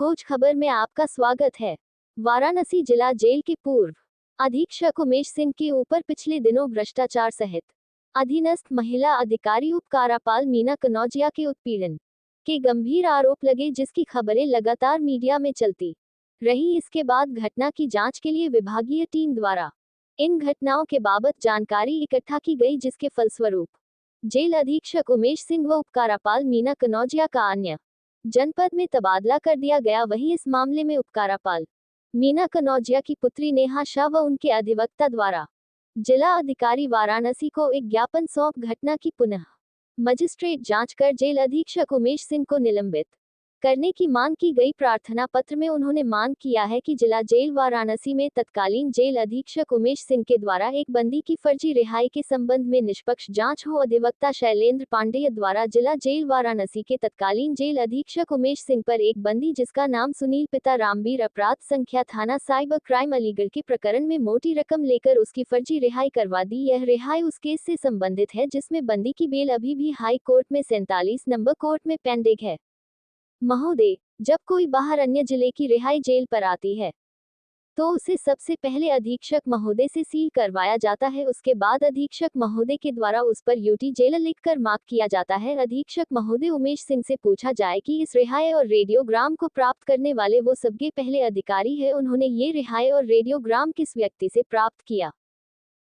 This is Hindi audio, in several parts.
खोज खबर में आपका स्वागत है। वाराणसी जिला जेल के पूर्व अधीक्षक उमेश सिंह के ऊपर पिछले दिनों भ्रष्टाचार सहित अधीनस्थ महिला अधिकारी उप कारापाल मीना कनौजिया के उत्पीड़न के गंभीर आरोप लगे, जिसकी खबरें लगातार मीडिया में चलती रही। इसके बाद घटना की जांच के लिए विभागीय टीम द्वारा इन घटनाओं के बाबत जानकारी इकट्ठा की गई, जिसके फलस्वरूप जेल अधीक्षक उमेश सिंह व उपकारापाल मीना कनौजिया का अन्य जनपद में तबादला कर दिया गया। वहीं इस मामले में उपकारापाल मीना कनौजिया की पुत्री नेहा शाह व उनके अधिवक्ता द्वारा जिला अधिकारी वाराणसी को एक ज्ञापन सौंप घटना की पुनः मजिस्ट्रेट जांच कर जेल अधीक्षक उमेश सिंह को निलंबित करने की मांग की गई। प्रार्थना पत्र में उन्होंने मांग किया है कि जिला जेल वाराणसी में तत्कालीन जेल अधीक्षक उमेश सिंह के द्वारा एक बंदी की फर्जी रिहाई के संबंध में निष्पक्ष जांच हो। अधिवक्ता शैलेंद्र पांडेय द्वारा जिला जेल वाराणसी के तत्कालीन जेल अधीक्षक उमेश सिंह पर एक बंदी जिसका नाम सुनील पिता रामवीर अपराध संख्या थाना साइबर क्राइम अलीगढ़ के प्रकरण में मोटी रकम लेकर उसकी फर्जी रिहाई करवा दी। यह रिहाई उस केस से संबंधित है जिसमें बंदी की बेल अभी भी हाई कोर्ट में 47 नंबर कोर्ट में पेंडिंग है। महोदय, जब कोई बाहर अन्य जिले की रिहाई जेल पर आती है तो उसे सबसे पहले अधीक्षक महोदय से सील करवाया जाता है। उसके बाद अधीक्षक महोदय के द्वारा उस पर यूटी जेल लिखकर मार्क किया जाता है। अधीक्षक महोदय उमेश सिंह से पूछा जाए कि इस रिहाई और रेडियोग्राम को प्राप्त करने वाले वो सबके पहले अधिकारी है, उन्होंने ये रिहाई और रेडियोग्राम किस व्यक्ति से प्राप्त किया,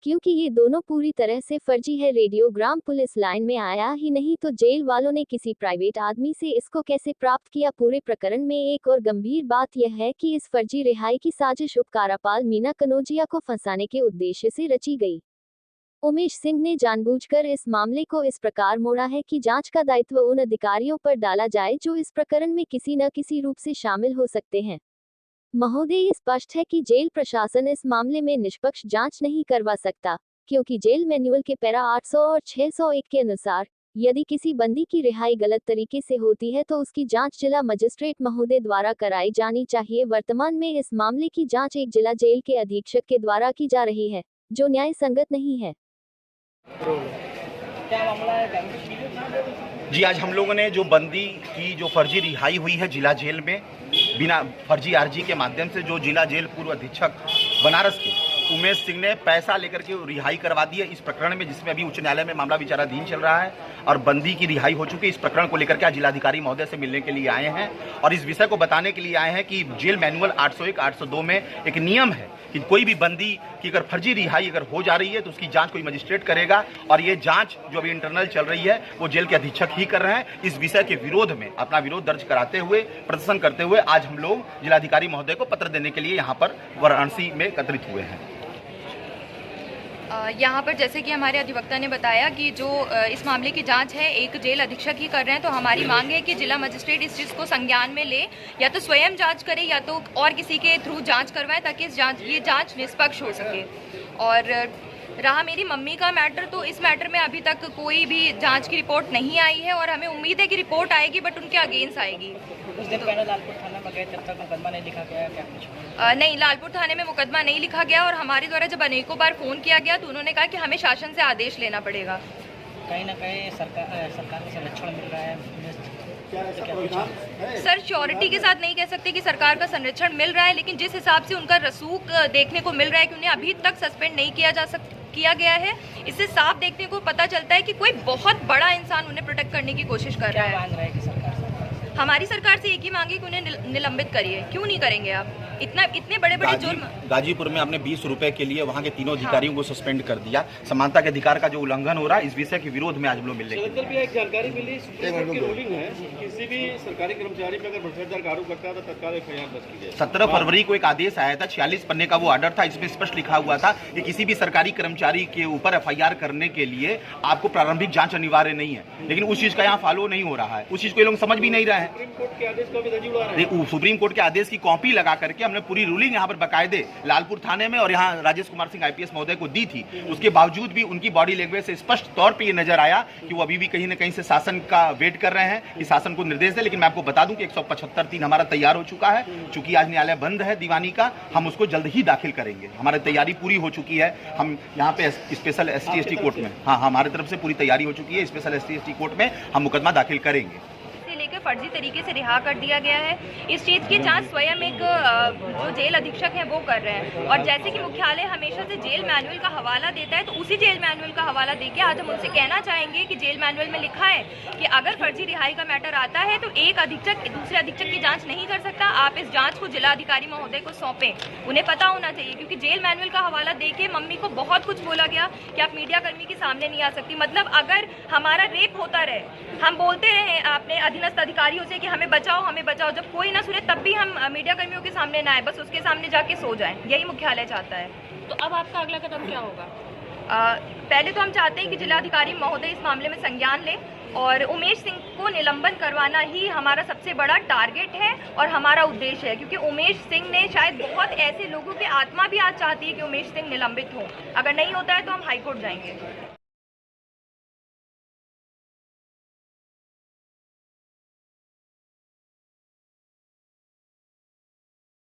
क्योंकि ये दोनों पूरी तरह से फर्जी है। रेडियोग्राम पुलिस लाइन में आया ही नहीं तो जेल वालों ने किसी प्राइवेट आदमी से इसको कैसे प्राप्त किया। पूरे प्रकरण में एक और गंभीर बात यह है कि इस फर्जी रिहाई की साजिश उपकारापाल मीना कनौजिया को फंसाने के उद्देश्य से रची गई। उमेश सिंह ने जानबूझकर इस मामले को इस प्रकार मोड़ा है कि जांच का दायित्व उन अधिकारियों पर डाला जाए जो इस प्रकरण में किसी न किसी रूप से शामिल हो सकते हैं। महोदय, ये स्पष्ट है कि जेल प्रशासन इस मामले में निष्पक्ष जांच नहीं करवा सकता, क्योंकि जेल मैनुअल के पैरा 800 और 601 के अनुसार यदि किसी बंदी की रिहाई गलत तरीके से होती है तो उसकी जांच जिला मजिस्ट्रेट महोदय द्वारा कराई जानी चाहिए। वर्तमान में इस मामले की जांच एक जिला जेल के अधीक्षक के द्वारा की जा रही है, जो न्याय संगत नहीं है। क्या मामला है? जी, आज हम लोगों ने जो बंदी की जो फर्जी रिहाई हुई है जिला जेल में बिना फर्जी आरजी के माध्यम से, जो जिला जेल पूर्व अधीक्षक बनारस के उमेश सिंह ने पैसा लेकर के रिहाई करवा दी है इस प्रकरण में, जिसमें अभी उच्च न्यायालय में मामला विचाराधीन चल रहा है और बंदी की रिहाई हो चुकी है। इस प्रकरण को लेकर के आज जिलाधिकारी महोदय से मिलने के लिए आए हैं और इस विषय को बताने के लिए आए हैं कि जेल मैनुअल 801, 802 में एक नियम है कि कोई भी बंदी की अगर फर्जी रिहाई अगर हो जा रही है तो उसकी जांच कोई मजिस्ट्रेट करेगा और ये जांच जो अभी इंटरनल चल रही है वो जेल के अधीक्षक ही कर रहे हैं। इस विषय के विरोध में अपना विरोध दर्ज कराते हुए, प्रदर्शन करते हुए आज हम लोग जिलाधिकारी महोदय को पत्र देने के लिए यहाँ पर वाराणसी में एकत्रित हुए हैं। यहाँ पर जैसे कि हमारे अधिवक्ता ने बताया कि जो इस मामले की जांच है एक जेल अधीक्षक ही कर रहे हैं, तो हमारी मांग है कि जिला मजिस्ट्रेट इस चीज़ को संज्ञान में ले, या तो स्वयं जांच करे या तो और किसी के थ्रू जांच करवाएं ताकि ये जांच निष्पक्ष हो सके। और रहा मेरी मम्मी का मैटर, तो इस मैटर में अभी तक कोई भी जांच की रिपोर्ट नहीं आई है और हमें उम्मीद है कि रिपोर्ट आएगी, बट उनके अगेंस्ट आएगी। कुछ दिन पहले लालपुर थाना में गए, तब तक मुकदमा नहीं लिखा गया क्या कुछ? नहीं, लालपुर थाने में मुकदमा नहीं लिखा गया और हमारे द्वारा जब अनेकों बार फ़ोन किया गया तो उन्होंने कहा कि हमें शासन से आदेश लेना पड़ेगा। कहीं ना कहीं सरकार का संरक्षण मिल रहा है। सर, श्योरिटी के साथ नहीं कह सकते कि सरकार का संरक्षण मिल रहा है, लेकिन जिस हिसाब से उनका रसूख देखने को मिल रहा है कि उन्हें अभी तक सस्पेंड नहीं किया गया है, इससे साफ देखने को पता चलता है कि कोई बहुत बड़ा इंसान उन्हें प्रोटेक्ट करने की कोशिश कर रहा है। क्या मांग रहे हैं कि सरकार से? हमारी सरकार से एक ही मांगे कि उन्हें निलंबित करिए। क्यों नहीं करेंगे आप? इतने बड़े बड़े जुर्म। गाजीपुर में आपने 20 रुपए के लिए वहां के तीनों अधिकारियों को सस्पेंड कर दिया। समानता के अधिकार का जो उल्लंघन हो रहा है, इस विषय के विरोध में आज लोग मिलने के लिए। एक जानकारी मिली, सुप्रीम कोर्ट की रूलिंग है, किसी भी सरकारी कर्मचारी पर अगर भ्रष्टाचार का आरोप लगता है तो तत्काल एफआईआर दर्ज की जाए। 17 फरवरी को एक आदेश आया था, 46 पन्ने का वो ऑर्डर था। इसमें स्पष्ट लिखा हुआ था कि किसी भी सरकारी कर्मचारी के ऊपर एफआईआर करने के लिए आपको प्रारंभिक जांच अनिवार्य नहीं है, लेकिन उस चीज का यहाँ फॉलो नहीं हो रहा है। उस चीज को ये लोग समझ भी नहीं रहे हैं। सुप्रीम कोर्ट के आदेश की कॉपी लगा करके हमने पूरी रूलिंग यहाँ पर बकायदे लालपुर थाने में और यहाँ राजेश कुमार सिंह आईपीएस महोदय को दी थी। उसके बावजूद भी उनकी बॉडी लैंग्वेज से स्पष्ट तौर पे ये नजर आया कि वो अभी भी कहीं ना कहीं से शासन का वेट कर रहे हैं कि शासन को निर्देश दे। लेकिन मैं आपको बता दूं कि 175(3) हमारा तैयार हो चुका है। चूंकि आज न्यायालय बंद है दीवानी का, हम उसको जल्द ही दाखिल करेंगे। हमारी तैयारी पूरी हो चुकी है। हम यहाँ पे स्पेशल ST/ST कोर्ट में, हाँ, हमारी तरफ से पूरी तैयारी हो चुकी है। स्पेशल ST/ST कोर्ट में हम मुकदमा दाखिल करेंगे। लेकर फर्जी तरीके से रिहा कर दिया गया है। इस चीज़ की जांच स्वयं एक जो जेल अधीक्षक हैं वो कर रहे हैं। और जैसे कि मुख्यालय हमेशा से जेल मैनुअल का हवाला देता है, तो उसी जेल मैनुअल का हवाला देके आज हम उनसे कहना चाहेंगे कि जेल मैनुअल में लिखा है कि अगर फर्जी रिहाई का मैटर आता है तो एक अधीक्षक दूसरे अधीक्षक की जांच नहीं कर सकता। आप इस जांच को जिलाधिकारी महोदय को सौंपें, उन्हें पता होना चाहिए। क्योंकि जेल मैनुअल का हवाला देके मम्मी को बहुत कुछ बोला गया कि आप मीडिया कर्मी के सामने नहीं आ सकती। मतलब अगर हमारा रेप होता रहे, हम बोलते रहे अपने अधीनस्थ अधिकारियों से कि हमें बचाओ हमें बचाओ, जब कोई ना सुने तब भी हम मीडिया कर्मियों के सामने ना आए, बस उसके सामने जाके सो जाएं, यही मुख्यालय चाहता है। तो अब आपका अगला कदम क्या होगा? पहले तो हम चाहते हैं कि जिलाधिकारी महोदय इस मामले में संज्ञान लें और उमेश सिंह को निलंबन करवाना ही हमारा सबसे बड़ा टारगेट है और हमारा उद्देश्य है। क्योंकि उमेश सिंह ने शायद बहुत ऐसे लोगों की आत्मा भी आज चाहती है कि उमेश सिंह निलंबित हो। अगर नहीं होता है तो हम हाईकोर्ट जाएंगे।